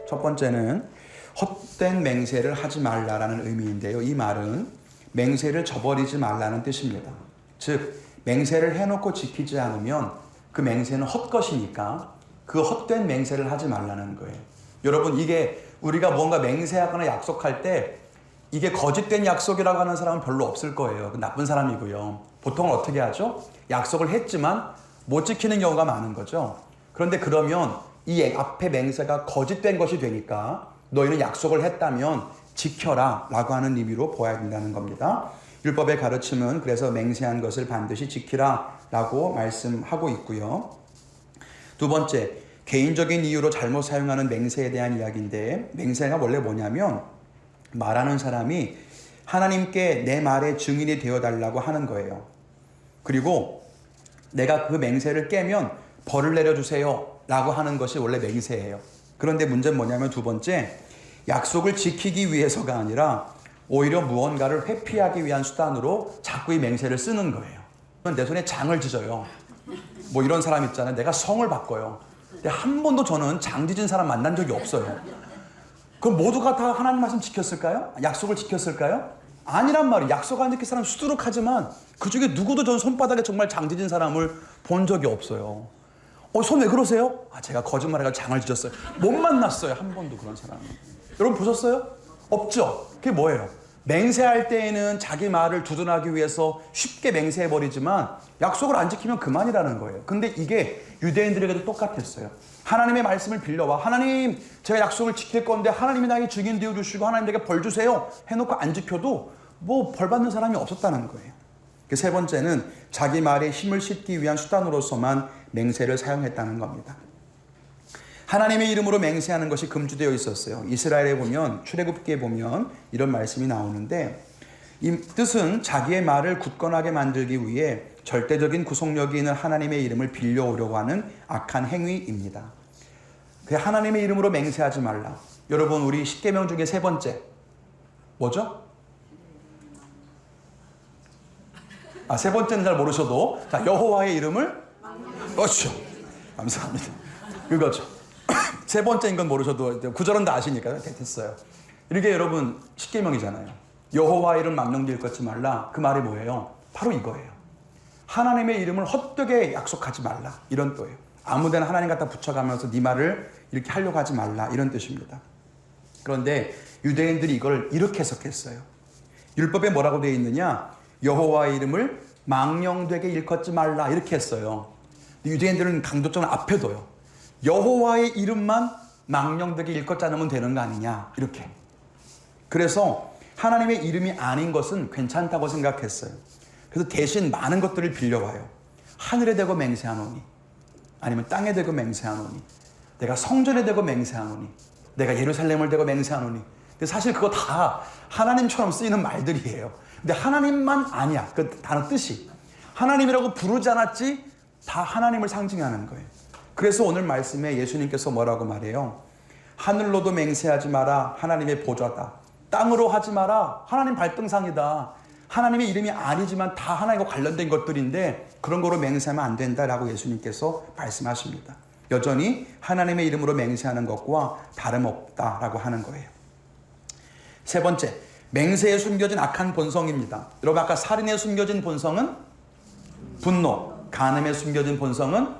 첫 번째는 헛된 맹세를 하지 말라라는 의미인데요. 이 말은 맹세를 저버리지 말라는 뜻입니다. 즉 맹세를 해놓고 지키지 않으면 그 맹세는 헛것이니까 그 헛된 맹세를 하지 말라는 거예요. 여러분, 이게 우리가 뭔가 맹세하거나 약속할 때 이게 거짓된 약속이라고 하는 사람은 별로 없을 거예요. 나쁜 사람이고요. 보통은 어떻게 하죠? 약속을 했지만 못 지키는 경우가 많은 거죠. 그런데 그러면 이 앞에 맹세가 거짓된 것이 되니까 너희는 약속을 했다면 지켜라 라고 하는 의미로 보아야 된다는 겁니다. 율법의 가르침은 그래서 맹세한 것을 반드시 지키라 라고 말씀하고 있고요. 두 번째, 개인적인 이유로 잘못 사용하는 맹세에 대한 이야기인데, 맹세가 원래 뭐냐면 말하는 사람이 하나님께 내 말의 증인이 되어달라고 하는 거예요. 그리고 내가 그 맹세를 깨면 벌을 내려주세요 라고 하는 것이 원래 맹세예요. 그런데 문제는 뭐냐면 두 번째, 약속을 지키기 위해서가 아니라 오히려 무언가를 회피하기 위한 수단으로 자꾸 이 맹세를 쓰는 거예요. 내 손에 장을 찢어요. 뭐 이런 사람 있잖아요. 내가 성을 바꿔요. 근데 한 번도 저는 장 찢은 사람 만난 적이 없어요. 그럼 모두가 다 하나님 말씀 지켰을까요? 약속을 지켰을까요? 아니란 말이에요. 약속 안 지킨 사람 수두룩하지만 그 중에 누구도 전 손바닥에 정말 장 찢은 사람을 본 적이 없어요. 손 왜 그러세요? 제가 거짓말해가지고 장을 찢었어요. 못 만났어요. 한 번도 그런 사람. 여러분 보셨어요? 없죠? 그게 뭐예요? 맹세할 때에는 자기 말을 두둔하기 위해서 쉽게 맹세해버리지만 약속을 안 지키면 그만이라는 거예요. 근데 이게 유대인들에게도 똑같았어요. 하나님의 말씀을 빌려와 하나님 제가 약속을 지킬 건데 하나님이 나에게 증인 되어주시고 하나님 내게 벌 주세요 해놓고 안 지켜도 뭐 벌 받는 사람이 없었다는 거예요. 세 번째는 자기 말에 힘을 싣기 위한 수단으로서만 맹세를 사용했다는 겁니다. 하나님의 이름으로 맹세하는 것이 금지되어 있었어요. 이스라엘에 보면 출애굽기에 보면 이런 말씀이 나오는데 이 뜻은 자기의 말을 굳건하게 만들기 위해 절대적인 구속력이 있는 하나님의 이름을 빌려오려고 하는 악한 행위입니다. 하나님의 이름으로 맹세하지 말라. 여러분 우리 10계명 중에 세 번째 뭐죠? 세 번째는 잘 모르셔도 여호와의 이름을 그렇죠. 감사합니다. 그거죠. 세 번째인 건 모르셔도 구절은 다 아시니까 됐어요. 이게 여러분 10계명이잖아요. 여호와의 이름 망령되이 걷지 말라. 그 말이 뭐예요? 바로 이거예요. 하나님의 이름을 헛되게 약속하지 말라. 이런 뜻이에요. 아무데나 하나님 갖다 붙여가면서 네 말을 이렇게 하려고 하지 말라. 이런 뜻입니다. 그런데 유대인들이 이걸 이렇게 해석했어요. 율법에 뭐라고 되어 있느냐? 여호와의 이름을 망령되게 일컫지 말라. 이렇게 했어요. 유대인들은 강조점을 앞에 둬요. 여호와의 이름만 망령되게 일컫지 않으면 되는 거 아니냐. 이렇게. 그래서 하나님의 이름이 아닌 것은 괜찮다고 생각했어요. 그래서 대신 많은 것들을 빌려와요. 하늘에 대고 맹세하노니, 아니면 땅에 대고 맹세하노니, 내가 성전에 대고 맹세하노니, 내가 예루살렘을 대고 맹세하노니. 근데 사실 그거 다 하나님처럼 쓰이는 말들이에요. 근데 하나님만 아니야. 그 단어 뜻이. 하나님이라고 부르지 않았지 다 하나님을 상징하는 거예요. 그래서 오늘 말씀에 예수님께서 뭐라고 말해요? 하늘로도 맹세하지 마라. 하나님의 보좌다. 땅으로 하지 마라. 하나님 발등상이다. 하나님의 이름이 아니지만 다 하나님과 관련된 것들인데 그런 거로 맹세하면 안 된다라고 예수님께서 말씀하십니다. 여전히 하나님의 이름으로 맹세하는 것과 다름없다라고 하는 거예요. 세 번째, 맹세에 숨겨진 악한 본성입니다. 여러분 아까 살인에 숨겨진 본성은 분노, 간음에 숨겨진 본성은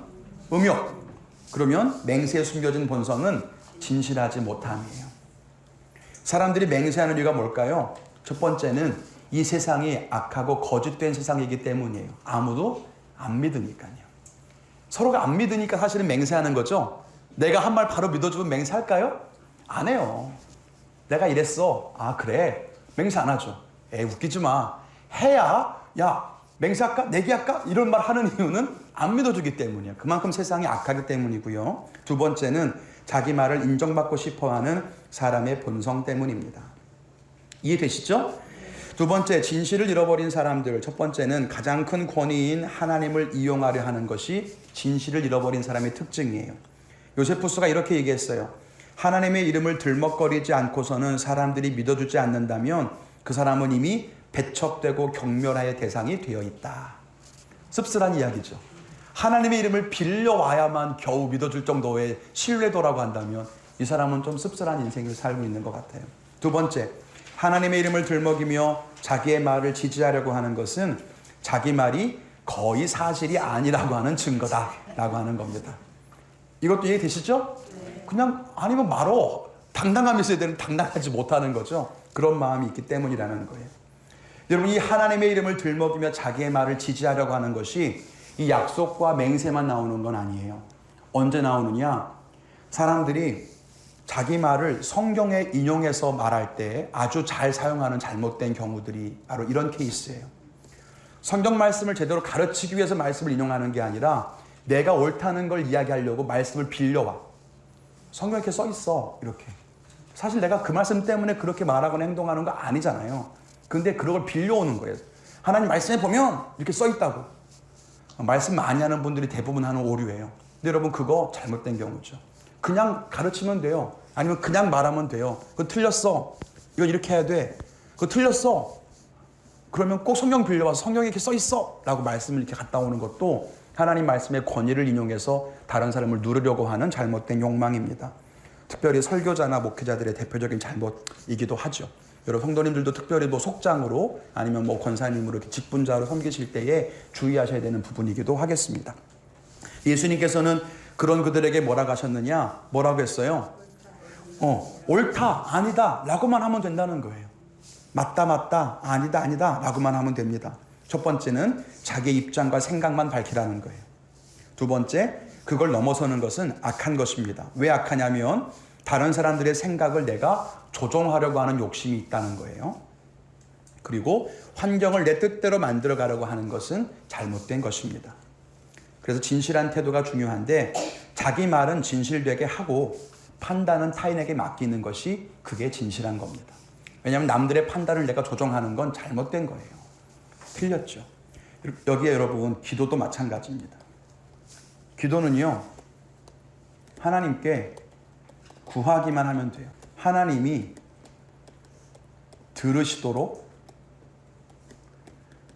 음욕. 그러면 맹세에 숨겨진 본성은 진실하지 못함이에요. 사람들이 맹세하는 이유가 뭘까요? 첫 번째는 이 세상이 악하고 거짓된 세상이기 때문이에요. 아무도 안 믿으니까요. 서로가 안 믿으니까 사실은 맹세하는 거죠. 내가 한 말 바로 믿어주면 맹세할까요? 안 해요. 내가 이랬어. 그래. 맹세 안 하죠. 웃기지 마. 해야 맹세할까? 내기할까? 이런 말 하는 이유는 안 믿어주기 때문이에요. 그만큼 세상이 악하기 때문이고요. 두 번째는 자기 말을 인정받고 싶어하는 사람의 본성 때문입니다. 이해되시죠? 두 번째, 진실을 잃어버린 사람들. 첫 번째는 가장 큰 권위인 하나님을 이용하려 하는 것이 진실을 잃어버린 사람의 특징이에요. 요세푸스가 이렇게 얘기했어요. 하나님의 이름을 들먹거리지 않고서는 사람들이 믿어주지 않는다면 그 사람은 이미 배척되고 경멸하의 대상이 되어 있다. 씁쓸한 이야기죠. 하나님의 이름을 빌려와야만 겨우 믿어줄 정도의 신뢰도라고 한다면 이 사람은 좀 씁쓸한 인생을 살고 있는 것 같아요. 두 번째, 하나님의 이름을 들먹이며 자기의 말을 지지하려고 하는 것은 자기 말이 거의 사실이 아니라고 하는 증거다라고 하는 겁니다. 이것도 이해되시죠? 그냥 아니면 말어. 당당함이 있어야 되는 당당하지 못하는 거죠. 그런 마음이 있기 때문이라는 거예요. 여러분, 이 하나님의 이름을 들먹이며 자기의 말을 지지하려고 하는 것이 이 약속과 맹세만 나오는 건 아니에요. 언제 나오느냐? 사람들이 자기 말을 성경에 인용해서 말할 때 아주 잘 사용하는 잘못된 경우들이 바로 이런 케이스예요. 성경 말씀을 제대로 가르치기 위해서 말씀을 인용하는 게 아니라 내가 옳다는 걸 이야기하려고 말씀을 빌려와. 성경에 이렇게 써 있어. 이렇게. 사실 내가 그 말씀 때문에 그렇게 말하거나 행동하는 거 아니잖아요. 근데 그런 걸 빌려오는 거예요. 하나님 말씀에 보면 이렇게 써 있다고. 말씀 많이 하는 분들이 대부분 하는 오류예요. 근데 여러분, 그거 잘못된 경우죠. 그냥 가르치면 돼요. 아니면 그냥 말하면 돼요. 그거 틀렸어. 이거 이렇게 해야 돼. 그거 틀렸어. 그러면 꼭 성경 빌려와서 성경에 이렇게 써 있어 라고 말씀을 이렇게 갖다 오는 것도 하나님 말씀의 권위를 인용해서 다른 사람을 누르려고 하는 잘못된 욕망입니다. 특별히 설교자나 목회자들의 대표적인 잘못이기도 하죠. 여러분, 성도님들도 특별히 뭐 속장으로 아니면 뭐 권사님으로 이렇게 직분자로 섬기실 때에 주의하셔야 되는 부분이기도 하겠습니다. 예수님께서는 그런 그들에게 뭐라고 하셨느냐? 뭐라고 했어요? 옳다, 아니다 라고만 하면 된다는 거예요. 맞다, 맞다, 아니다, 아니다 라고만 하면 됩니다. 첫 번째는 자기의 입장과 생각만 밝히라는 거예요. 두 번째, 그걸 넘어서는 것은 악한 것입니다. 왜 악하냐면 다른 사람들의 생각을 내가 조종하려고 하는 욕심이 있다는 거예요. 그리고 환경을 내 뜻대로 만들어 가려고 하는 것은 잘못된 것입니다. 그래서 진실한 태도가 중요한데 자기 말은 진실되게 하고 판단은 타인에게 맡기는 것이 그게 진실한 겁니다. 왜냐하면 남들의 판단을 내가 조정하는 건 잘못된 거예요. 틀렸죠. 여기에 여러분, 기도도 마찬가지입니다. 기도는요, 하나님께 구하기만 하면 돼요. 하나님이 들으시도록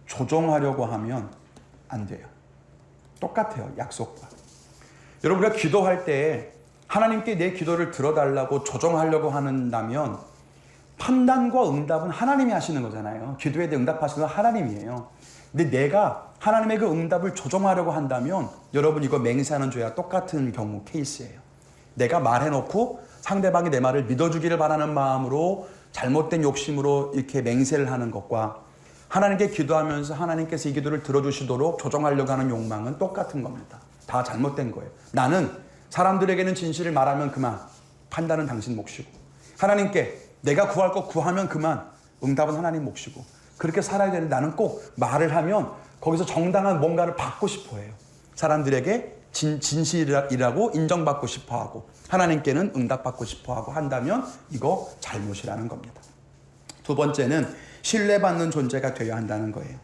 조종하려고 하면 안 돼요. 똑같아요, 약속과. 여러분, 우리가 기도할 때 하나님께 내 기도를 들어달라고 조종하려고 한다면 판단과 응답은 하나님이 하시는 거잖아요. 기도에 대해 응답하시는 건 하나님이에요. 근데 내가 하나님의 그 응답을 조종하려고 한다면 여러분, 이거 맹세하는 죄와 똑같은 경우 케이스예요. 내가 말해놓고 상대방이 내 말을 믿어주기를 바라는 마음으로 잘못된 욕심으로 이렇게 맹세를 하는 것과 하나님께 기도하면서 하나님께서 이 기도를 들어주시도록 조정하려고 하는 욕망은 똑같은 겁니다. 다 잘못된 거예요. 나는 사람들에게는 진실을 말하면 그만, 판단은 당신 몫이고, 하나님께 내가 구할 것 구하면 그만, 응답은 하나님 몫이고, 그렇게 살아야 되는데 나는 꼭 말을 하면 거기서 정당한 뭔가를 받고 싶어 해요. 사람들에게 진실이라고 인정받고 싶어 하고 하나님께는 응답받고 싶어 하고 한다면 이거 잘못이라는 겁니다. 두 번째는 신뢰받는 존재가 되어야 한다는 거예요.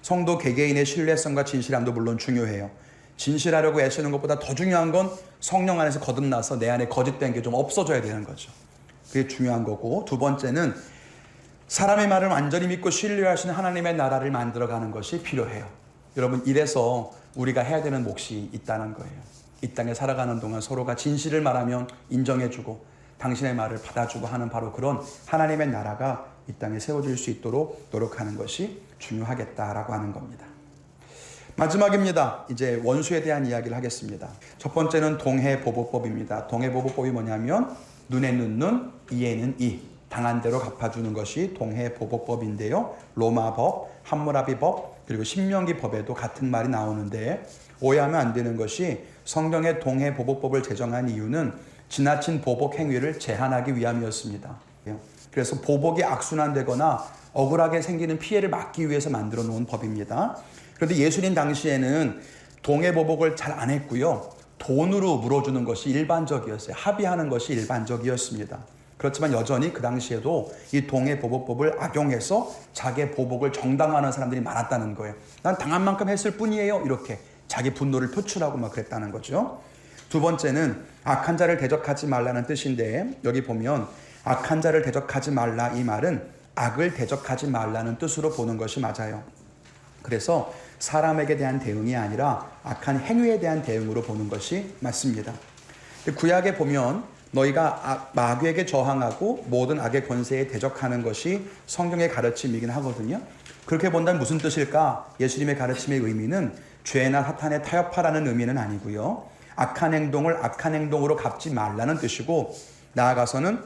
성도 개개인의 신뢰성과 진실함도 물론 중요해요. 진실하려고 애쓰는 것보다 더 중요한 건 성령 안에서 거듭나서 내 안에 거짓된 게 좀 없어져야 되는 거죠. 그게 중요한 거고, 두 번째는 사람의 말을 완전히 믿고 신뢰하시는 하나님의 나라를 만들어가는 것이 필요해요. 여러분, 이래서 우리가 해야 되는 몫이 있다는 거예요. 이 땅에 살아가는 동안 서로가 진실을 말하면 인정해주고 당신의 말을 받아주고 하는 바로 그런 하나님의 나라가 이 땅에 세워질 수 있도록 노력하는 것이 중요하겠다라고 하는 겁니다. 마지막입니다. 이제 원수에 대한 이야기를 하겠습니다. 첫 번째는 동해보복법입니다. 동해보복법이 뭐냐면 눈에는 눈, 이에는 이, 당한 대로 갚아주는 것이 동해보복법인데요. 로마법, 함무라비법, 그리고 신명기법에도 같은 말이 나오는데 오해하면 안 되는 것이 성경의 동해보복법을 제정한 이유는 지나친 보복 행위를 제한하기 위함이었습니다. 그래서 보복이 악순환되거나 억울하게 생기는 피해를 막기 위해서 만들어 놓은 법입니다. 그런데 예수님 당시에는 동해보복을 잘 안 했고요. 돈으로 물어주는 것이 일반적이었어요. 합의하는 것이 일반적이었습니다. 그렇지만 여전히 그 당시에도 이 동해보복법을 악용해서 자기의 보복을 정당화하는 사람들이 많았다는 거예요. 난 당한 만큼 했을 뿐이에요. 이렇게 자기 분노를 표출하고 막 그랬다는 거죠. 두 번째는 악한 자를 대적하지 말라는 뜻인데 여기 보면 악한 자를 대적하지 말라 이 말은 악을 대적하지 말라는 뜻으로 보는 것이 맞아요. 그래서 사람에게 대한 대응이 아니라 악한 행위에 대한 대응으로 보는 것이 맞습니다. 구약에 보면 너희가 마귀에게 저항하고 모든 악의 권세에 대적하는 것이 성경의 가르침이긴 하거든요. 그렇게 본다면 무슨 뜻일까? 예수님의 가르침의 의미는 죄나 사탄에 타협하라는 의미는 아니고요. 악한 행동을 악한 행동으로 갚지 말라는 뜻이고, 나아가서는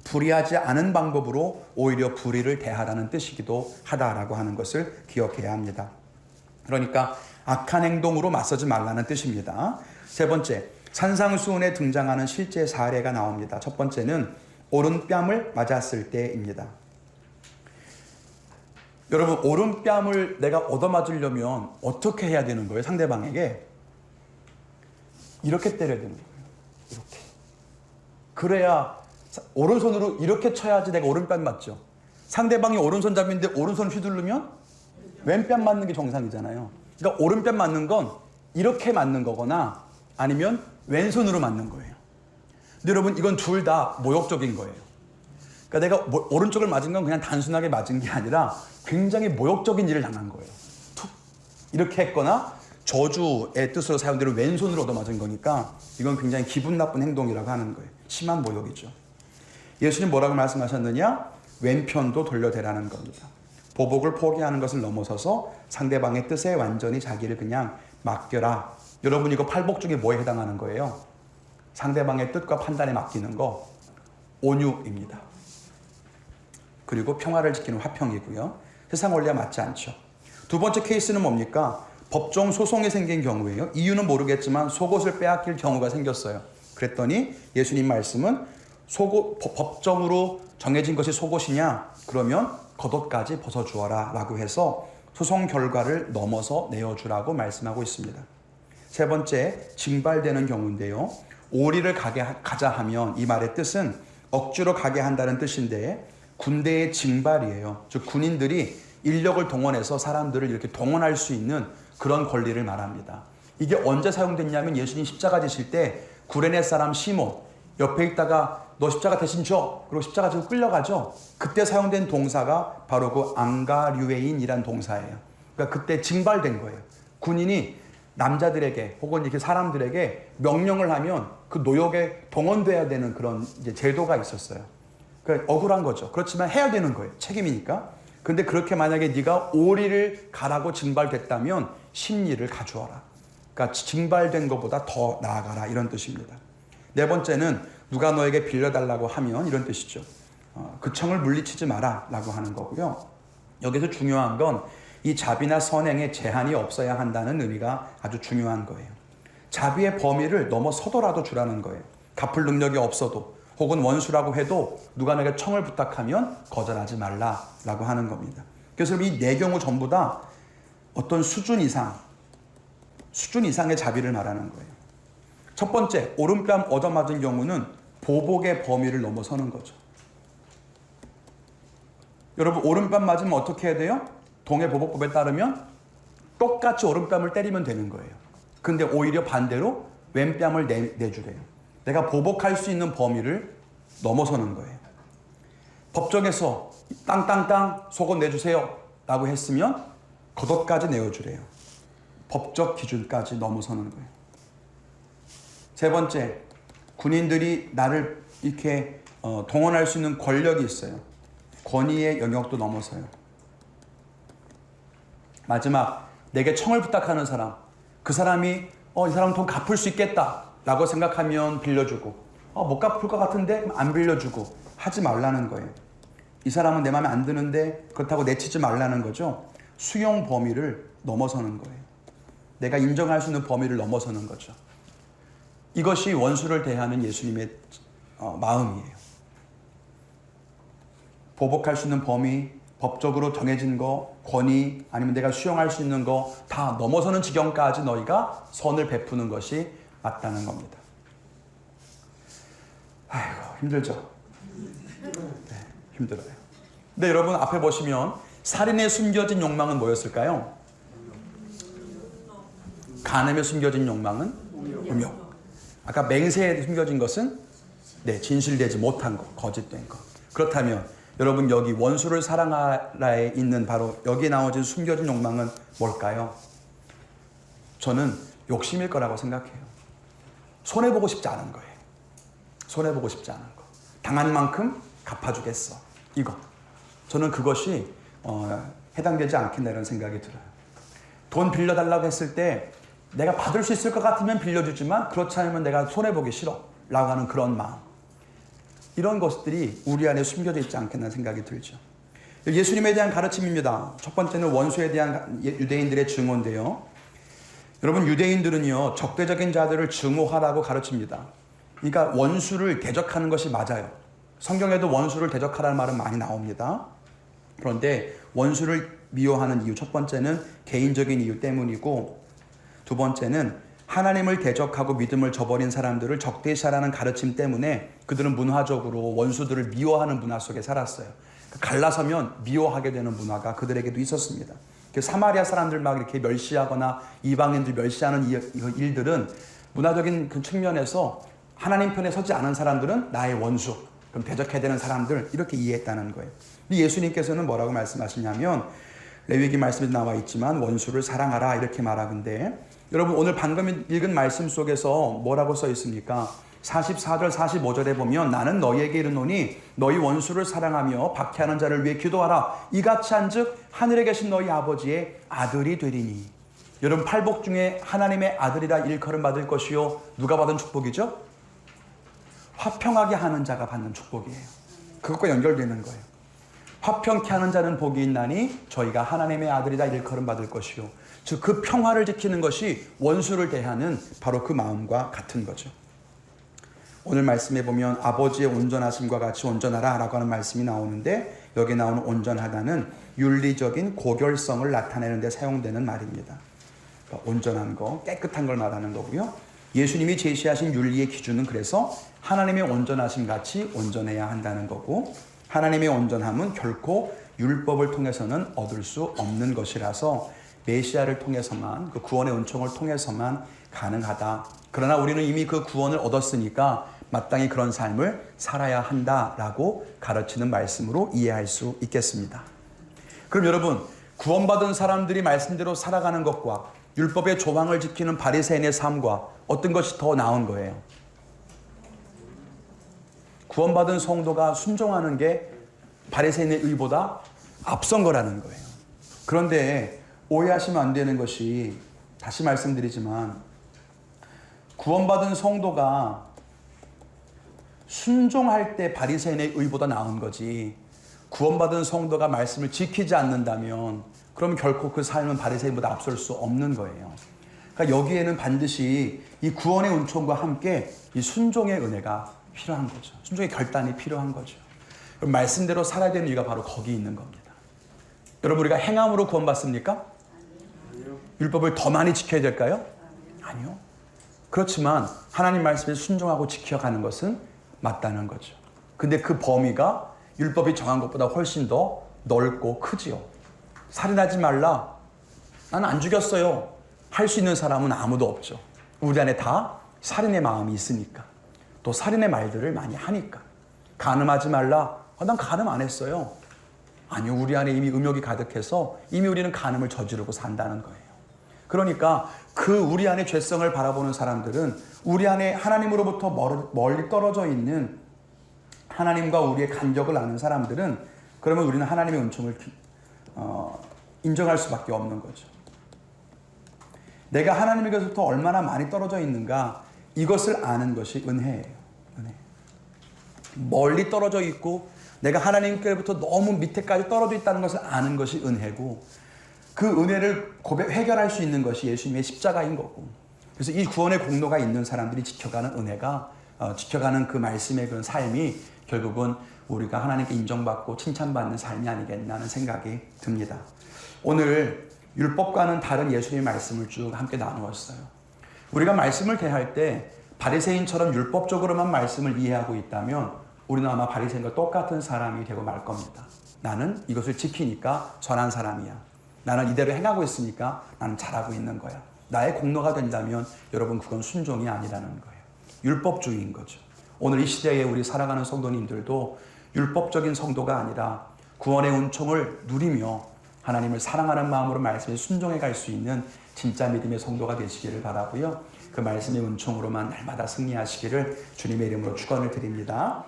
불의하지 않은 방법으로 오히려 불의를 대하라는 뜻이기도 하다라고 하는 것을 기억해야 합니다. 그러니까 악한 행동으로 맞서지 말라는 뜻입니다. 세 번째, 산상수훈에 등장하는 실제 사례가 나옵니다. 첫 번째는 오른뺨을 맞았을 때입니다. 여러분, 오른뺨을 내가 얻어맞으려면 어떻게 해야 되는 거예요? 상대방에게 이렇게 때려야 되는 거예요. 이렇게. 그래야 오른손으로 이렇게 쳐야지 내가 오른뺨 맞죠. 상대방이 오른손잡이인데 오른손 휘두르면 왼뺨 맞는 게 정상이잖아요. 그러니까 오른뺨 맞는 건 이렇게 맞는 거거나 아니면 왼손으로 맞는 거예요. 근데 여러분, 이건 둘 다 모욕적인 거예요. 그러니까 내가 오른쪽을 맞은 건 그냥 단순하게 맞은 게 아니라 굉장히 모욕적인 일을 당한 거예요. 툭 이렇게 했거나 저주의 뜻으로 사용되는 왼손으로 얻어맞은 거니까 이건 굉장히 기분 나쁜 행동이라고 하는 거예요. 심한 모욕이죠. 예수님 뭐라고 말씀하셨느냐? 왼편도 돌려대라는 겁니다. 보복을 포기하는 것을 넘어서서 상대방의 뜻에 완전히 자기를 그냥 맡겨라. 여러분, 이거 팔복 중에 뭐에 해당하는 거예요? 상대방의 뜻과 판단에 맡기는 거, 온유입니다. 그리고 평화를 지키는 화평이고요. 세상 원리와 맞지 않죠. 두 번째 케이스는 뭡니까? 법정 소송이 생긴 경우예요. 이유는 모르겠지만 속옷을 빼앗길 경우가 생겼어요. 그랬더니 예수님 말씀은 법정으로 정해진 것이 속옷이냐? 그러면 겉옷까지 벗어주어라 라고 해서 소송 결과를 넘어서 내어주라고 말씀하고 있습니다. 세 번째, 징발되는 경우인데요. 오리를 가자 하면 이 말의 뜻은 억지로 가게 한다는 뜻인데 군대의 징발이에요. 즉 군인들이 인력을 동원해서 사람들을 이렇게 동원할 수 있는 그런 권리를 말합니다. 이게 언제 사용됐냐면 예수님 십자가 지실 때 구레네 사람 시몬 옆에 있다가 너 십자가 대신 줘. 그리고 십자가 지고 끌려가죠. 그때 사용된 동사가 바로 그 앙가류에인이란 동사예요. 그러니까 그때 징발된 거예요. 군인이 남자들에게 혹은 이렇게 사람들에게 명령을 하면 그 노역에 동원돼야 되는 그런 이제 제도가 있었어요. 그러니까 억울한 거죠. 그렇지만 해야 되는 거예요. 책임이니까. 근데 그렇게 만약에 네가 오리를 가라고 징발됐다면 십리를 가져와라. 그러니까 징발된 것보다 더 나아가라 이런 뜻입니다. 네 번째는 누가 너에게 빌려달라고 하면 이런 뜻이죠. 그 청을 물리치지 마라 라고 하는 거고요. 여기서 중요한 건 이 자비나 선행에 제한이 없어야 한다는 의미가 아주 중요한 거예요. 자비의 범위를 넘어서더라도 주라는 거예요. 갚을 능력이 없어도 혹은 원수라고 해도 누가 내게 청을 부탁하면 거절하지 말라라고 하는 겁니다. 그래서 이 네 경우 전부 다 어떤 수준 이상의 자비를 말하는 거예요. 첫 번째, 오른뺨 얻어맞은 경우는 보복의 범위를 넘어서는 거죠. 여러분, 오른뺨 맞으면 어떻게 해야 돼요? 동해보복법에 따르면 똑같이 오른뺨을 때리면 되는 거예요. 근데 오히려 반대로 왼뺨을 내주래요. 내가 보복할 수 있는 범위를 넘어서는 거예요. 법정에서 땅땅땅 속옷 내주세요 라고 했으면 겉옷까지 내어주래요. 법적 기준까지 넘어서는 거예요. 세 번째, 군인들이 나를 이렇게 동원할 수 있는 권력이 있어요. 권위의 영역도 넘어서요. 마지막, 내게 청을 부탁하는 사람, 그 사람이 이 사람은 돈 갚을 수 있겠다 라고 생각하면 빌려주고 못 갚을 것 같은데 안 빌려주고 하지 말라는 거예요. 이 사람은 내 마음에 안 드는데 그렇다고 내치지 말라는 거죠. 수용 범위를 넘어서는 거예요. 내가 인정할 수 있는 범위를 넘어서는 거죠. 이것이 원수를 대하는 예수님의 마음이에요. 보복할 수 있는 범위, 법적으로 정해진 거, 권위, 아니면 내가 수용할 수 있는 거 다 넘어서는 지경까지 너희가 선을 베푸는 것이 맞다는 겁니다. 아이고, 힘들죠? 네, 힘들어요. 근데 여러분 앞에 보시면 살인의 숨겨진 욕망은 뭐였을까요? 간음에 숨겨진 욕망은 음욕. 아까 맹세에 숨겨진 것은 진실되지 못한 것, 거짓된 것. 그렇다면 여러분 여기 원수를 사랑하라에 있는 바로 여기에 나오진 숨겨진 욕망은 뭘까요? 저는 욕심일 거라고 생각해요. 손해보고 싶지 않은 거예요. 손해보고 싶지 않은 거. 당한 만큼 갚아주겠어. 이거. 저는 그것이 해당되지 않겠나 이런 생각이 들어요. 돈 빌려달라고 했을 때 내가 받을 수 있을 것 같으면 빌려주지만 그렇지 않으면 내가 손해보기 싫어 라고 하는 그런 마음. 이런 것들이 우리 안에 숨겨져 있지 않겠나 생각이 들죠. 예수님에 대한 가르침입니다. 첫 번째는 원수에 대한 유대인들의 증오인데요. 여러분, 유대인들은요, 적대적인 자들을 증오하라고 가르칩니다. 그러니까 원수를 대적하는 것이 맞아요. 성경에도 원수를 대적하라는 말은 많이 나옵니다. 그런데 원수를 미워하는 이유, 첫 번째는 개인적인 이유 때문이고, 두 번째는 하나님을 대적하고 믿음을 저버린 사람들을 적대시하라는 가르침 때문에 그들은 문화적으로 원수들을 미워하는 문화 속에 살았어요. 갈라서면 미워하게 되는 문화가 그들에게도 있었습니다. 사마리아 사람들 막 이렇게 멸시하거나 이방인들 멸시하는 일들은 문화적인 그 측면에서 하나님 편에 서지 않은 사람들은 나의 원수, 그럼 대적해야 되는 사람들, 이렇게 이해했다는 거예요. 예수님께서는 뭐라고 말씀하시냐면, 레위기 말씀에 나와 있지만 원수를 사랑하라 이렇게 말하는데, 여러분 오늘 방금 읽은 말씀 속에서 뭐라고 써 있습니까? 44절 45절에 보면 나는 너희에게 이르노니 너희 원수를 사랑하며 박해하는 자를 위해 기도하라. 이같이 한즉 하늘에 계신 너희 아버지의 아들이 되리니. 여러분, 팔복 중에 하나님의 아들이라 일컬음 받을 것이요, 누가 받은 축복이죠? 화평하게 하는 자가 받는 축복이에요. 그것과 연결되는 거예요. 화평케 하는 자는 복이 있나니 저희가 하나님의 아들이라 일컬음 받을 것이요. 즉 그 평화를 지키는 것이 원수를 대하는 바로 그 마음과 같은 거죠. 오늘 말씀에 보면 아버지의 온전하심과 같이 온전하라 라고 하는 말씀이 나오는데, 여기 나오는 온전하다는 윤리적인 고결성을 나타내는 데 사용되는 말입니다. 그러니까 온전한 거, 깨끗한 걸 말하는 거고요. 예수님이 제시하신 윤리의 기준은 그래서 하나님의 온전하심 같이 온전해야 한다는 거고, 하나님의 온전함은 결코 율법을 통해서는 얻을 수 없는 것이라서 메시아를 통해서만, 그 구원의 은총을 통해서만 가능하다. 그러나 우리는 이미 그 구원을 얻었으니까 마땅히 그런 삶을 살아야 한다라고 가르치는 말씀으로 이해할 수 있겠습니다. 그럼 여러분, 구원받은 사람들이 말씀대로 살아가는 것과 율법의 조항을 지키는 바리새인의 삶과 어떤 것이 더 나은 거예요? 구원받은 성도가 순종하는 게 바리새인의 의보다 앞선 거라는 거예요. 그런데 오해하시면 안 되는 것이, 다시 말씀드리지만 구원받은 성도가 순종할 때 바리새인의 의보다 나은 거지, 구원받은 성도가 말씀을 지키지 않는다면 그럼 결코 그 삶은 바리새인보다 앞설 수 없는 거예요. 그러니까 여기에는 반드시 이 구원의 은총과 함께 이 순종의 은혜가 필요한 거죠. 순종의 결단이 필요한 거죠. 그럼 말씀대로 살아야 되는 이유가 바로 거기 있는 겁니다. 여러분, 우리가 행함으로 구원받습니까? 율법을 더 많이 지켜야 될까요? 아니요. 그렇지만 하나님 말씀에 순종하고 지켜가는 것은 맞다는 거죠. 근데 그 범위가 율법이 정한 것보다 훨씬 더 넓고 크지요. 살인하지 말라. 나는 안 죽였어요. 할 수 있는 사람은 아무도 없죠. 우리 안에 다 살인의 마음이 있으니까. 또 살인의 말들을 많이 하니까. 간음하지 말라. 난 간음 안 했어요. 아니요, 우리 안에 이미 음욕이 가득해서 이미 우리는 간음을 저지르고 산다는 거예요. 그러니까 그 우리 안에 죄성을 바라보는 사람들은 우리 안에 하나님으로부터 멀리 떨어져 있는, 하나님과 우리의 간격을 아는 사람들은, 그러면 우리는 하나님의 은총을 인정할 수밖에 없는 거죠. 내가 하나님에게서부터 얼마나 많이 떨어져 있는가, 이것을 아는 것이 은혜예요. 은혜. 멀리 떨어져 있고 내가 하나님께로부터 너무 밑에까지 떨어져 있다는 것을 아는 것이 은혜고, 그 은혜를 해결할 수 있는 것이 예수님의 십자가인 거고, 그래서 이 구원의 공로가 있는 사람들이 지켜가는 은혜가, 지켜가는 그 말씀의 그런 삶이 결국은 우리가 하나님께 인정받고 칭찬받는 삶이 아니겠나 하는 생각이 듭니다. 오늘 율법과는 다른 예수님의 말씀을 쭉 함께 나누었어요. 우리가 말씀을 대할 때 바리새인처럼 율법적으로만 말씀을 이해하고 있다면 우리는 아마 바리새인과 똑같은 사람이 되고 말 겁니다. 나는 이것을 지키니까 선한 사람이야. 나는 이대로 행하고 있으니까 나는 잘하고 있는 거야. 나의 공로가 된다면 여러분, 그건 순종이 아니라는 거예요. 율법주의인 거죠. 오늘 이 시대에 우리 살아가는 성도님들도 율법적인 성도가 아니라 구원의 은총을 누리며 하나님을 사랑하는 마음으로 말씀에 순종해 갈 수 있는 진짜 믿음의 성도가 되시기를 바라고요. 그 말씀의 은총으로만 날마다 승리하시기를 주님의 이름으로 축원을 드립니다.